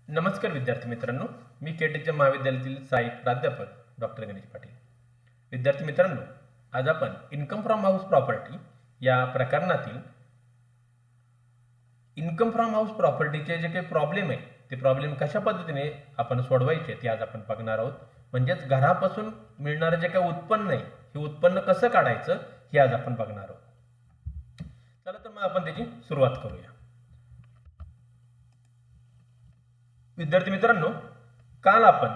नमस्कार विद्यार्थी मित्रांनो, मी केटीच्या महाविद्यालयातील सहाय्यक प्राध्यापक डॉक्टर गणेश पाटील. विद्यार्थी मित्रांनो, आज आपण इन्कम फ्रॉम हाऊस प्रॉपर्टी या प्रकरणातील इन्कम फ्रॉम हाऊस प्रॉपर्टीचे जे काही प्रॉब्लेम आहे ते प्रॉब्लेम कशा पद्धतीने आपण सोडवायचे ते आज आपण बघणार आहोत. म्हणजेच घरापासून मिळणारे जे काही उत्पन्न आहे हे उत्पन्न कसं काढायचं हे आज आपण बघणार आहोत. चला तर मग आपण त्याची सुरुवात करूया. विद्यार्थी मित्रांनो, काल आपण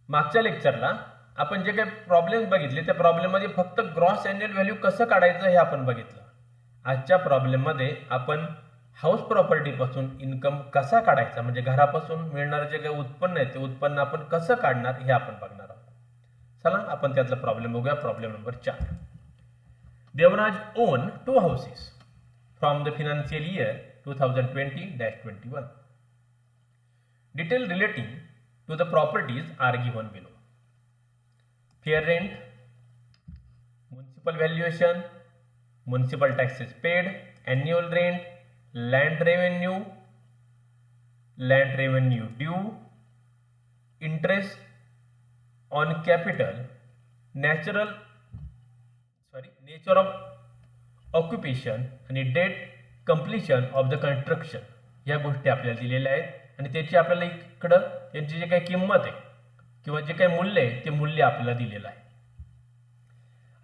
मागच्या लेक्चरला आपण जे काही प्रॉब्लेम बघितले त्या प्रॉब्लेम मध्ये फक्त ग्रॉस अॅन्युअल व्हॅल्यू कसं काढायचं हे आपण बघितलं. आजच्या प्रॉब्लेम मध्ये आपण हाऊस प्रॉपर्टी पासून इन्कम कसा काढायचा म्हणजे घरापासून मिळणारे जे काही उत्पन्न आहे ते उत्पन्न आपण कसं काढणार हे आपण बघणार आहोत. चला आपण त्यातला प्रॉब्लेम बघूया. Problem number 4. Devraj on 2 houses from the financial year 2020-21. Detail relating to the properties are given below. Fair rent, municipal valuation, municipal taxes paid, annual rent, land revenue due, interest on capital, nature of occupation आणि debt completion of the construction या गोष्टी आपल्याला दिलेल्या आहेत आणि त्याची आपल्याला इकडं त्यांची जे काही किंमत आहे किंवा जे काही मूल्य आहे ते मूल्य आपल्याला दिलेलं आहे.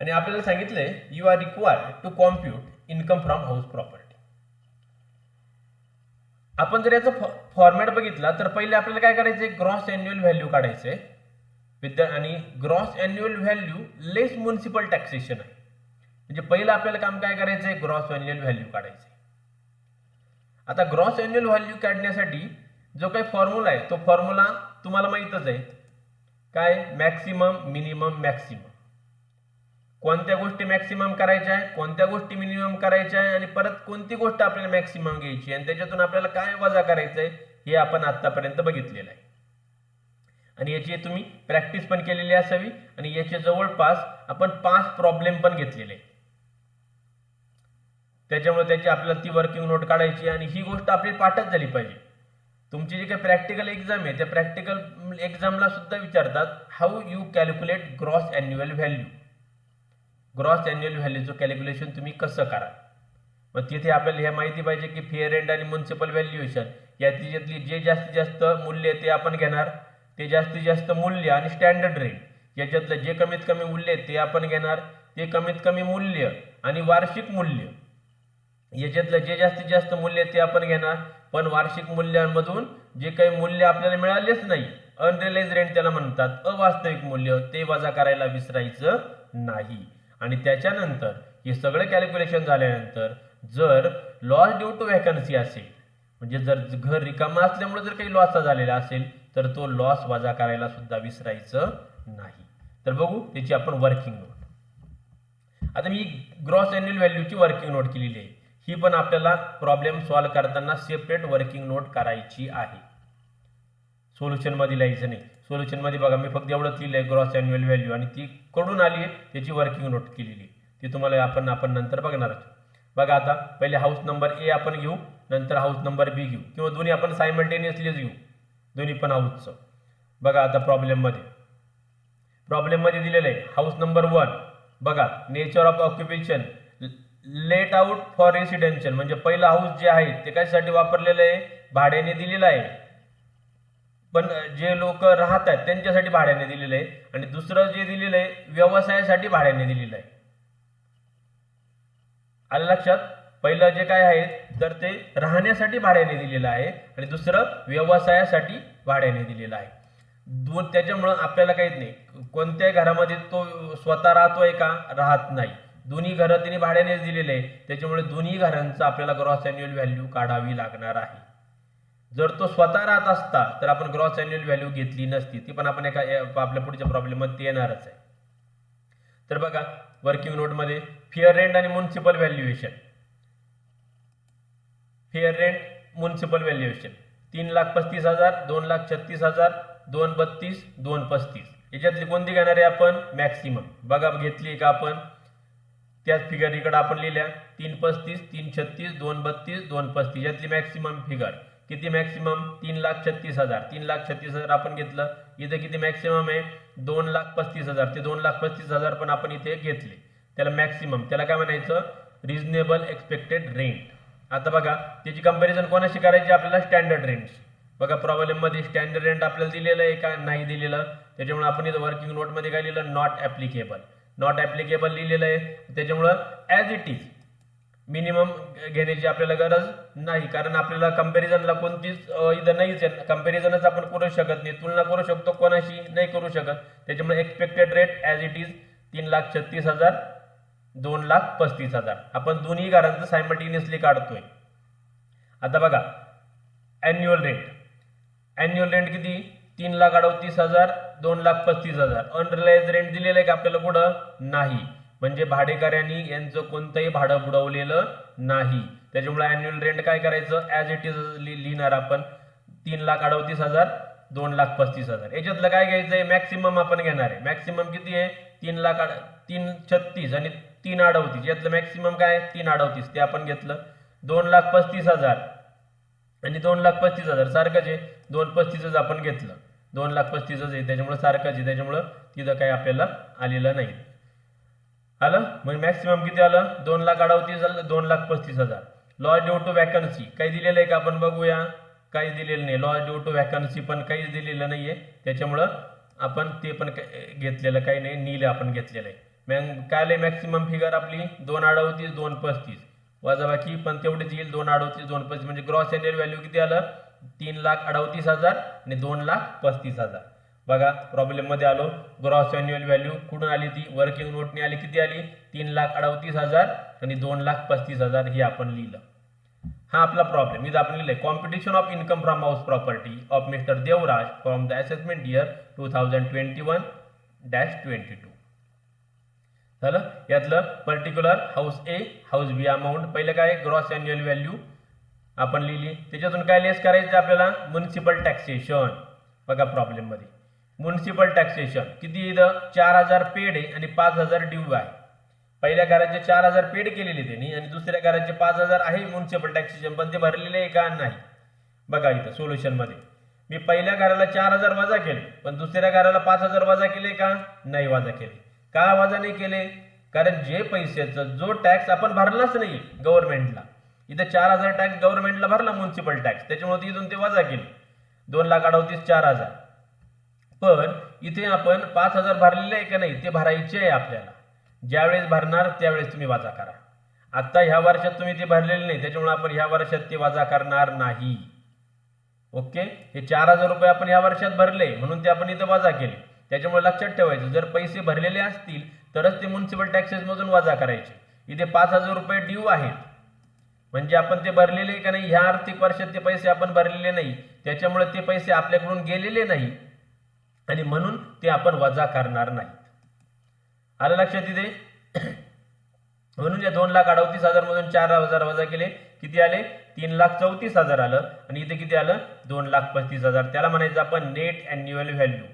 आणि आपल्याला सांगितलंय you are required to compute income from house property. आपण जर याचा फॉर्मॅट बघितला तर पहिले आपल्याला काय करायचंय, ग्रॉस अॅन्युअल व्हॅल्यू काढायचंय आणि gross annual value less municipal taxation आहे. म्हणजे पहिलं आपल्याला काम काय करायचंय, ग्रॉस अॅन्युअल व्हॅल्यू काढायचंय. आता ग्रॉस अॅन्युअल व्हॅल्यू काढण्यासाठी जो काही फॉर्म्युला आहे तो फॉर्म्युला तुम्हाला माहितच आहे. काय, मॅक्सिमम मिनिमम मॅक्सिमम. कोणत्या गोष्टी मॅक्सिमम करायच्या आहे, कोणत्या गोष्टी मिनिमम करायच्या आहे आणि परत कोणती गोष्ट आपल्याला मॅक्सिमम घ्यायची आणि त्याच्यातून आपल्याला काय वजा करायचंय हे आपण आतापर्यंत बघितलेलं आहे. आणि याची तुम्ही प्रॅक्टिस पण केलेली असावी आणि याचे जवळपास आपण 5 प्रॉब्लेम पण घेतलेले आहेत. त्याच्यामुळे त्याची आपल्याला ती वर्किंग नोट काढायची आणि ही गोष्ट आपली पाठच झाली पाहिजे. तुमची जी काही प्रॅक्टिकल एक्झाम आहे त्या प्रॅक्टिकल एक्झामला सुद्धा विचारतात how you calculate gross annual value. Gross annual व्हॅल्यूचं कॅल्क्युलेशन तुम्ही कसं करा. मग तिथे आपल्याला हे माहिती पाहिजे की फेअर रेंट आणि म्युनिसिपल व्हॅल्युएशन यातली जे जास्तीत जास्त मूल्य ते आपण घेणार. ते जास्तीत जास्त मूल्य आणि स्टँडर्ड रेंट याच्यातलं जे कमीत कमी मूल्य ते आपण घेणार. ते कमीत कमी मूल्य आणि वार्षिक मूल्य याच्यातलं जे जास्तीत जास्त मूल्य ते आपण घेणार. पण वार्षिक मूल्यांमधून जे काही मूल्य आपल्याला मिळालेच नाही, अनरिअलाइज रेंट त्याला म्हणतात, अवास्तविक मूल्य, ते वजा करायला विसरायचं नाही. आणि त्याच्यानंतर हे सगळं कॅल्क्युलेशन झाल्यानंतर जर लॉस ड्यू टू व्हॅकन्सी असेल म्हणजे जर घर रिकामा असल्यामुळे जर काही लॉस झालेला असेल तर तो लॉस वजा करायला सुद्धा विसरायचं नाही. तर बघू त्याची आपण वर्किंग नोट. आता मी ग्रॉस अॅन्युअल व्हॅल्यूची वर्किंग नोट केलेली आहे. ही पण आपल्याला प्रॉब्लेम सॉल्व्ह करताना सेपरेट वर्किंग नोट करायची आहे. सोल्युशन मध्ये लिहायचं नाही. सोल्युशन मध्ये बघा मी फक्त एवढंच लिहिलंय ग्रॉस अॅन्युअल व्हॅल्यू आणि ती कडून आली आहे त्याची वर्किंग नोट केलेली आहे. ती तुम्हाला आपण नंतर बघणार आहोत. बघा आता पहिले हाऊस नंबर ए आपण घेऊ, नंतर हाऊस नंबर बी घेऊ किंवा दोन्ही आपण सायमल्टेनियसलीच घेऊ, दोन्ही पण हाऊसचं. बघा आता प्रॉब्लेम मध्ये दिलेलं आहे हाऊस नंबर 1. बघा nature of occupation let out for residential म्हणजे पहिलं हाऊस जे आहे ते कशासाठी वापरलेलं आहे, भाड्याने दिलेलं आहे. पण जे लोक राहत आहेत त्यांच्यासाठी भाड्याने दिलेलं आहे. आणि दुसरं जे दिलेलं आहे व्यवसायासाठी भाड्याने दिलेलं आहे. आलं लक्षात. पहिलं जे काय आहे तर ते राहण्यासाठी भाड्याने दिलेलं आहे आणि दुसरं व्यवसायासाठी भाड्याने दिलेलं आहे. त्याच्यामुळं आपल्याला काहीच नाही, कोणत्याही घरामध्ये तो स्वतः राहतोय का, राहत नाही. दोन्ही घरं तिने भाड्यानेच दिलेले आहे. त्याच्यामुळे दोन्ही घरांचं आपल्याला ग्रॉस अॅन्युअल व्हॅल्यू काढावी लागणार आहे. जर तो स्वतः राहत असता तर आपण ग्रॉस अॅन्युअल व्हॅल्यू घेतली नसती. ती पण आपण आपल्या पुढच्या प्रॉब्लेम मध्ये येणारच आहे. तर बघा वर्किंग नोट मध्ये फेअर रेंट आणि municipal valuation. Fair rent municipal valuation 3,35,000, 2,36,000, 2,32, 2,35 याच्यातली कोणती घेणार आहे आपण, मॅक्सिमम. बघा घेतली का आपण, त्याच फिगर इकडे आपण लिहिल्या 335 336 232 235 यातली मॅक्सिमम फिगर किती मॅक्सिमम 3,36,000, 3,36,000 आपण घेतलं. इथे किती मॅक्सिमम आहे 2,35,000, ते 2,35,000 पण आपण इथे घेतले. त्याला मॅक्सिमम, त्याला काय म्हणायचं रिझनेबल एक्सपेक्टेड रेंट. आता बघा त्याची कंपॅरिझन कोणाशी करायची आपल्याला स्टँडर्ड रेंटशी. बघा प्रॉब्लेम मध्ये स्टँडर्ड रेंट आपल्याला दिलेलं आहे का नाही दिलेलं, त्याच्यामुळे आपण इथं वर्किंग नोट मध्ये काय लिहिलं नॉट ऍप्लिकेबल. नॉट ऍप्लिकेबल लिहिलेलं आहे, त्याच्यामुळं ॲज इट इज मिनिमम घेण्याची आपल्याला गरज नाही, कारण आपल्याला कंपॅरिझनला कोणतीच इथं नाहीच आहे. कंपॅरिझनच आपण करू शकत नाही, तुलना करू शकतो कोणाशी नाही करू शकत. त्याच्यामुळे expected rate as it is 3,36,000, 2,35,000 आपण दोन्ही घरांचं सायमल्टेनियसली काढतोय. आता बघा ॲन्युअल रेंट, ॲन्युअल रेंट किती 3,38,000, 2,35,000. अनरिलाइज रेंट दिलेलं आहे का आपल्याला पुढं नाही, म्हणजे भाडेकऱ्यांनी यांचं कोणतंही भाडं बुडवलेलं नाही. त्याच्यामुळे ॲन्युअल रेंट काय करायचं ॲज इट इज लिहिणार आपण 3,38,000, 2,35,000. याच्यातलं काय घ्यायचं आहे मॅक्सिमम आपण घेणार आहे. मॅक्सिमम किती आहे 3,36,000 आणि 3,38,000. यातलं मॅक्सिमम काय 3,38,000 ते आपण घेतलं. 2,35,000 आणि 2,35,000 सारखंच आहे, 2,35,000 आपण घेतलं. 2,35,000 आहे त्याच्यामुळे सारखंच आहे, त्याच्यामुळं तिथं काही आपल्याला आलेलं नाही. आलं मग मॅक्सिमम किती आलं 2,38,000, 2,35,000. लॉस ड्यू टू वॅकन्सी काही दिलेलं आहे का आपण बघूया, काहीच दिलेलं नाही. लॉस ड्यू टू वॅकन्सी पण काहीच दिलेलं नाहीये, त्याच्यामुळं आपण ते पण घेतलेलं काही नाही, नील आपण घेतलेलं आहे. मग काय मॅक्सिमम फिगर आपली 2,38,000, 2,35,000 वजाबाकी पण तेवढीच येईल 2,38,000, 2,35,000 म्हणजे ग्रॉस एन्युअल व्हॅल्यू किती आलं 3,38,000 आणि 2,35,000. बघा प्रॉब्लेम मध्ये आलो, ग्रॉस एन्युअल व्हॅल्यू कुठून आली ती वर्किंग नोटने आली, किती आली 3,38,000 आणि 2,35,000 हे आपण लिहिलं. हा आपला प्रॉब्लेम. इथं आपण लिहिलंय competition of income from house property of mister Devraj from the assessment year 2021-22. झालं. यातलं पर्टिक्युलर हाऊस ए हाऊस बी अमाऊंट पहिलं काय ग्रॉस एन्युअल व्हॅल्यू आपण लिहिली. त्याच्यातून काय लेस करायचं आपल्याला म्युनिसिपल टॅक्सेशन. बघा प्रॉब्लेम मध्ये म्युनिसिपल टॅक्सेशन किती इथं 4,000 पेड आहे आणि 5,000 ड्यू आहे. पहिल्या घराचे 4,000 पेड केलेले त्यांनी आणि दुसऱ्या घराचे 5,000 आहे म्युनिसिपल टॅक्सेशन, पण ते भरलेले आहे का नाही. बघा इथं सोल्युशन मध्ये मी पहिल्या घराला 4,000 वजा केले, पण दुसऱ्या घराला 5,000 वजा केले का नाही वजा केले. का वजा नाही केले, कारण जे पैशाचा जो टॅक्स आपण भरलाच नाही गव्हर्नमेंटला, इथं 4,000 टॅक्स गव्हर्नमेंटला भरला म्युनिसिपल टॅक्स, त्याच्यामुळे इथून ते वजा केले 2,38,000, 4,000. पण इथे आपण 5,000 भरलेले आहे का नाही ते भरायचे आहे आपल्याला. ज्यावेळेस भरणार त्यावेळेस तुम्ही वजा करा. आता ह्या वर्षात तुम्ही ते भरलेले नाही, त्याच्यामुळे आपण ह्या वर्षात ते वजा करणार नाही. ओके, हे 4,000 रुपये आपण ह्या वर्षात भरले म्हणून ते आपण इथे वजा केले. त्याच्यामुळे लक्षात ठेवायचं जर पैसे भरलेले असतील तरच ते म्युनिसिपल टॅक्सेस मधून वजा करायचे. इथे 5,000 रुपये ड्यू आहेत म्हणजे आपण ते भरलेले का नाही, ह्या आर्थिक वर्षात ते पैसे आपण भरलेले नाही, त्याच्यामुळे ते पैसे आपल्याकडून गेलेले नाही आणि म्हणून ते आपण वजा करणार नाही. आलं लक्षात इथे. म्हणून या 2,38,000 मधून 4,000 वजा केले, किती आले 3,34,000 आलं आणि इथे किती आलं 2,35,000. त्याला म्हणायचं आपण नेट अॅन्युअल व्हॅल्यू.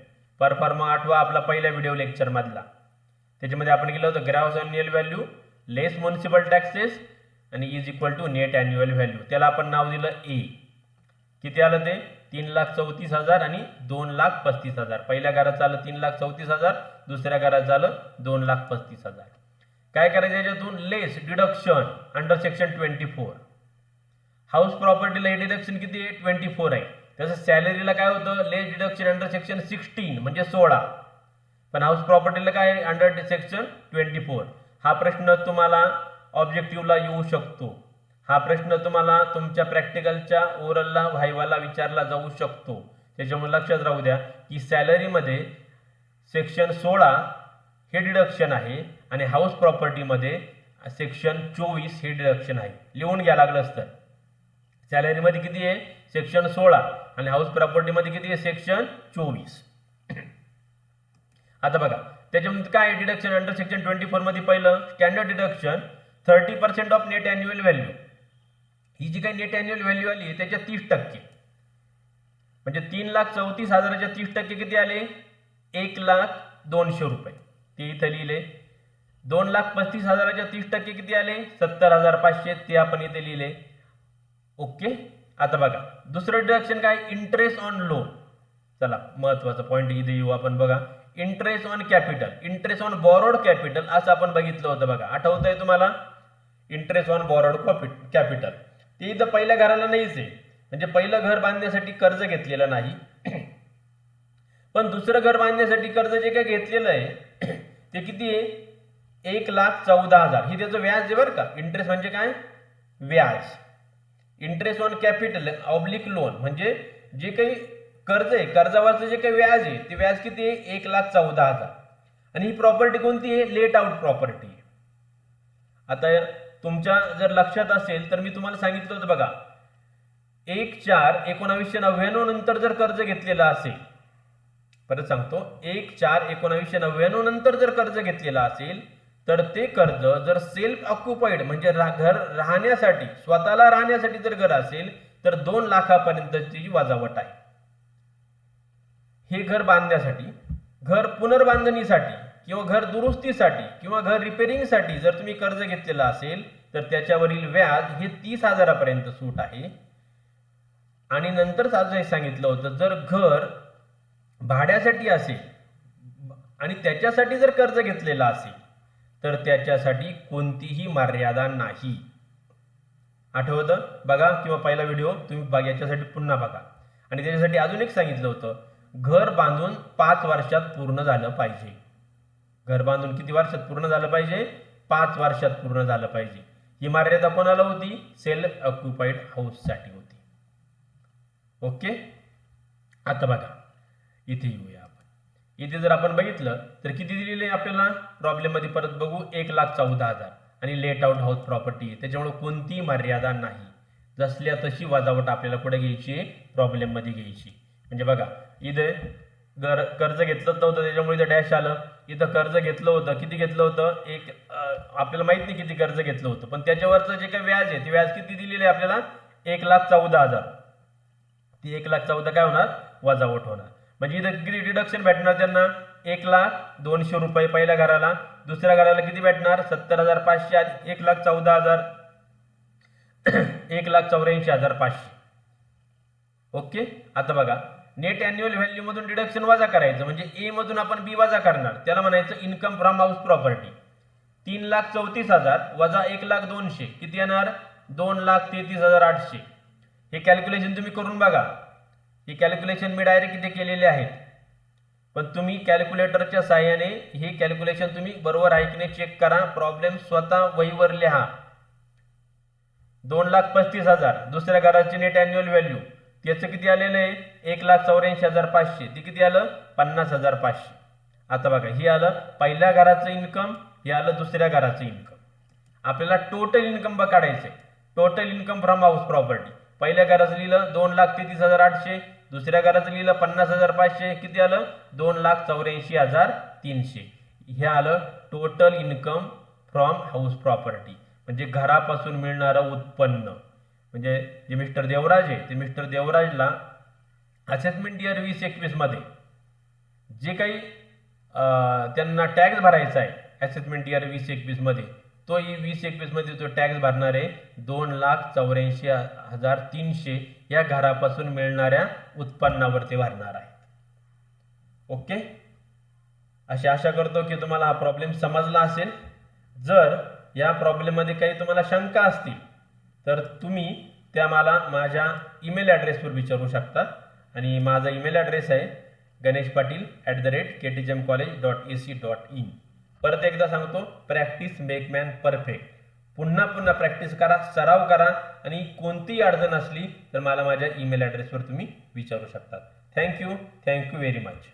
परफॉर्मा आठवा आपला पहिला व्हिडिओ लेक्चर मधला, त्याच्यामध्ये आपण केलं होतं gross annual value less municipal taxes आणि is equal to net annual value. त्याला आपण नाव दिलं ए. किती आलं ते 3,34,000 आणि 2,35,000. पहिल्या घराचं आलं 3,34,000, दुसऱ्या घराचं आलं 2,35,000. काय करायचं याच्यातून लेस डिडक्शन अंडर सेक्शन 24. हाऊस प्रॉपर्टीला हे डिडक्शन किती आहे 24 आहे. तसं सॅलरीला काय होतं लेस डिडक्शन अंडर सेक्शन 16 म्हणजे 16, पण हाऊस प्रॉपर्टीला काय अंडर सेक्शन 24. हा प्रश्न तुम्हाला ऑब्जेक्टिव्हला येऊ शकतो. हा प्रश्न तुम्हाला तुमच्या प्रॅक्टिकलच्या ओरलला व्हायवाला विचारला जाऊ शकतो. त्याच्यामुळे लक्षात राहू द्या की सॅलरीमध्ये सेक्शन 16 हे डिडक्शन आहे आणि हाऊस प्रॉपर्टीमध्ये सेक्शन 24 हे डिडक्शन आहे. लिहून घ्या लागलं असतं. सॅलरीमध्ये किती आहे सेक्शन 16 आणि हाऊस प्रॉपर्टीमध्ये किती आहे सेक्शन 24. आता बघा त्याच्यामध्ये काय डिडक्शन अंडर सेक्शन 24 मध्ये पहिलं standard deduction 30% of net annual value. ही जी काही नेट अॅन्युअल व्हॅल्यू आली त्याच्या 30% म्हणजे 3,34,000च्या 30% किती आले 1,02,000 रुपये. ते इथे लिहिले. 2,35,000च्या 30% किती आले 70,500 ते आपण इथे लिहिले. ओके, आता बघा दुसरं डिडक्शन काय, इंटरेस्ट ऑन लोन. चला महत्वाचा पॉईंट इथे येऊ आपण. बघा interest on capital, interest on borrowed capital असं आपण बघितलं होतं. बघा आठवतंय तुम्हाला, इंटरेस्ट ऑन बॉरोड कॅपिटल ते इथं पहिल्या घराला नाहीच आहे, म्हणजे पहिलं घर बांधण्यासाठी कर्ज घेतलेलं नाही. पण दुसरं घर बांधण्यासाठी कर्ज जे काय घेतलेलं आहे ते किती आहे, 1,14,000. ही त्याचं व्याज आहे बरं का. इंटरेस्ट म्हणजे काय, व्याज. Interest on capital oblique loan म्हणजे जे काही कर्ज आहे, कर्जावरचं जे काही व्याज आहे ते व्याज किती आहे, 1,14,000. आणि ही प्रॉपर्टी कोणती आहे, लेट आउट प्रॉपर्टी. आता तुमच्या जर लक्षात असेल तर मी तुम्हाला सांगितलं होतं बघा, 1/4/1999 नंतर जर कर्ज घेतलेलं असेल, परत सांगतो, 1/4/1999 नंतर जर कर्ज घेतलेलं असेल तर ते कर्ज जर सेल्फ ऑक्युपाईड म्हणजे घर राहण्यासाठी, स्वतःला राहण्यासाठी जर घर असेल तर 2 लाखापर्यंतची वजावट आहे. हे घर बांधण्यासाठी, घर पुनर्बांधणीसाठी किंवा घर दुरुस्तीसाठी किंवा घर रिपेरिंगसाठी जर तुम्ही कर्ज घेतलेलं असेल तर त्याच्यावरील व्याज हे 30,000 पर्यंत सूट आहे. आणि नंतर आज सांगितलं होतं, जर घर भाड्यासाठी असेल आणि त्याच्यासाठी जर कर्ज घेतलेला असेल तर त्याच्यासाठी कोणतीही मर्यादा नाही. आठवतं बघा, किंवा पहिला व्हिडिओ तुम्ही बघा, याच्यासाठी पुन्हा बघा. आणि त्याच्यासाठी अजून एक सांगितलं होतं, घर बांधून 5 वर्षात पूर्ण झालं पाहिजे. घर बांधून किती वर्षात पूर्ण झालं पाहिजे, 5 वर्षात पूर्ण झालं पाहिजे. ही मर्यादा कोणाला होती, सेल्फ ऑक्युपाईड हाऊससाठी होती. ओके, आता बघा इथे येऊया आपण. इथे जर आपण बघितलं तर किती दिलेले आपल्याला प्रॉब्लेम मध्ये, परत बघू, 1,14,000 आणि लेट आउट हाऊस प्रॉपर्टी आहे, त्याच्यामुळे कोणतीही मर्यादा नाही. जसल्या तशी वजावट आपल्याला कुठे घ्यायची, प्रॉब्लेम मध्ये घ्यायची. म्हणजे बघा इथे कर्ज घेतलं नव्हतं त्याच्यामुळे इथं डॅश आलं. इथं कर्ज घेतलं होतं, किती घेतलं होतं, आपल्याला माहित नाही किती कर्ज घेतलं होतं, पण त्याच्यावरचं जे काही व्याज आहे ते व्याज किती दिलेलं आहे आपल्याला, 1,14,000. ती 1,14,000 काय होणार, वजावट होणार. म्हणजे इथं किती डिडक्शन भेटणार त्यांना, 1,02,000 रुपये पहिल्या घराला. दुसऱ्या घराला किती भेटणार, 70,500. 1,14,000 1,84,500. ओके, आता बघा नेट अॅन्युअल व्हॅल्यू मधून डिडक्शन वजा करायचं, म्हणजे ए मधून आपण बी वजा करणार, त्याला म्हणायचं इन्कम फ्रॉम हाऊस प्रॉपर्टी. 3,34,000 वजा 1,02,000 किती येणार, 2,33,800. हे कॅल्क्युलेशन तुम्ही करून बघा. ही कॅल्क्युलेशन मी डायरेक्ट इथे केलेले आहेत, पण तुम्ही कॅल्क्युलेटरच्या साहाय्याने हे कॅल्क्युलेशन तुम्ही बरोबर आहे की नाही चेक करा. प्रॉब्लेम स्वतः वहीवर लिहा. 2,35,000 दुसऱ्या घराची नेट अॅन्युअल व्हॅल्यू, त्याचं किती आलेलं आहे, 1,84,500. ते किती आलं, 50,500. आता बघा हे आलं पहिल्या घराचं इन्कम, हे आलं दुसऱ्या घराचं इन्कम. आपल्याला टोटल इन्कम काढायचंय, total income from house property. पहिल्या घराचं लिहिलं 2,33,800, दुसऱ्या घराचं लिहिलं 50,500, किती आलं, 2,84,300. हे आलं total income from house property, म्हणजे घरापासून मिळणारं उत्पन्न. म्हणजे जे मिस्टर देवराज आहे ते मिस्टर देवराजला असेसमेंट इयर 2021 मध्ये जे काही त्यांना टॅक्स भरायचा आहे असेसमेंट इयर 2021 मध्ये, तो 2021 मध्ये तो टॅक्स भरणार आहे 2,84,300 या घरापासून मिळणाऱ्या उत्पन्नावरती भरणार आहे. ओके, अशी आशा करतो की तुम्हाला हा प्रॉब्लेम समजला असेल. जर या प्रॉब्लेम मध्ये काही तुम्हाला शंका असतील तर तुम्ही त्या मला माझ्या ईमेल ॲड्रेसवर विचारू शकता. आणि माझा ईमेल ॲड्रेस आहे ganesh.patil@ktgemcollege.ac.in. परत एकदा सांगतो, प्रॅक्टिस मेक मॅन परफेक्ट. पुन्हा पुन्हा प्रॅक्टिस करा, सराव करा, आणि कोणतीही अडचण असली तर मला माझ्या ईमेल ॲड्रेसवर तुम्ही विचारू शकता. Thank you very much.